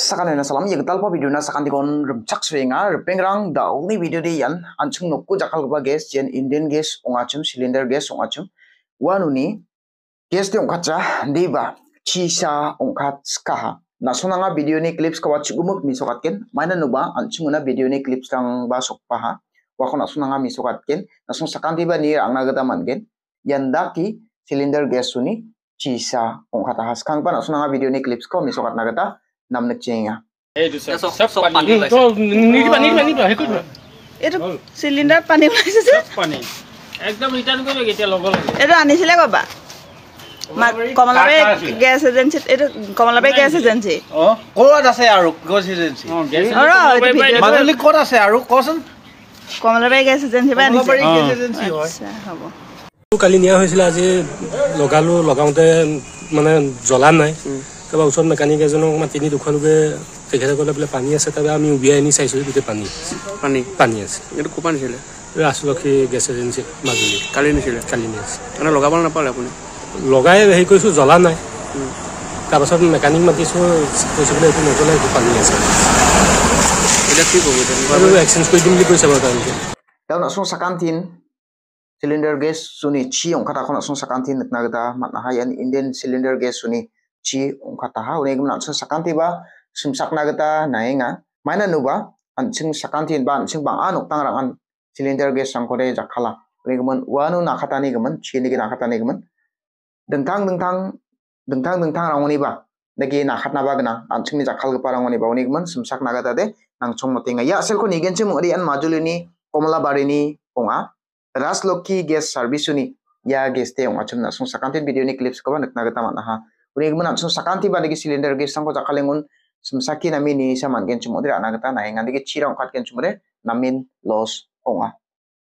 Sakan na salam yang talpa video na sakan dikon rumcak swenga pengrang daw ni video di yan anchung nokku jakal ba gas jen Indian gas ongachum cylinder gas ongachum wanuni gas de ongkacha deba chisa ongkat skaha na sonanga video ni clips ka wachugumuk misokatken mana nuba anchung na video ni clips tang ba sokpaha wako na sonanga misokatken na song sakan diba ni angna gata mangen yandaki cylinder gas suni chisa ongkata haskang pa na sonanga video ni clips ko misokat na gata namnek chenga सब पानी तो निदिबा हे कइबा एतो cylinder पानी लाइसे जे पानी एकदम return करे गेtia लग लग एतो आनिसिले कबा कमलाबे गैस एजेंसी एतो कमलाबे गैस एजेंसी कोत আছে আৰু গেছ এজেন্সি মাজুলী কোত আছে আৰু কোন कमलाबे गैस एजेंसी বা কমলাবাৰী গেছ এজেন্সি হয় আচ্ছা হ'ব কালি নিয়া হৈছিল আজি লগাওতে মানে জ্বলা নাই তবে ওচৰত মেকানিক এজনক মাতিনি দুখনকে তেখেতে ক'লে বোলে পানী আছে তবে আমি উবিয়াই আনি চাইছো গোটেই পানী আছে এটো কোপা নিছিলে ৰাসলক্ষী গেছ এজেন্সি মাজুলী কালি নিছিলে মানে লগাব নাপালে আপুনি লগাই হেৰি কৰিছো জ্বলা নাই তাৰপাছত মেকানিক মাতিছো কৈছো বোলে এইটো নজ্বলা এইটো পানী আছে এটা কি ক'ব আৰু এক্সচেঞ্জ কৰি দিম বুলি কৈছে বাৰু তেওঁলোকে daw na song sakantin cylinder gas suni chi ongkata khona song sakantin nagata matna hayan Indian cylinder gas suni chi ongkata ha une gumna song sakanti ba sumsak nagata nainga mana nuba anching sakantin ba anching bang anok tangrang cylinder gas sangkore jakhala une guman wanu nakatani guman chi ni nakatani guman dengtang rangoni ba dagi nakatna ba gna anching ni jakhal gpa rangoni ba une guman sumsak nagata de nangchong motinga ya selko nigenche mori an majulini Komlabari ni onga Raslokhi gas service ni ya gas te onga chumna song sakantin video ni clips ko ba nakna gata mana ha uri gman song sakanti ba dagi cylinder gas sang ko jakalengun sumsaki nami ni saman gen chumodira anagata na henga dagi chira ongkat gen chumore namin los onga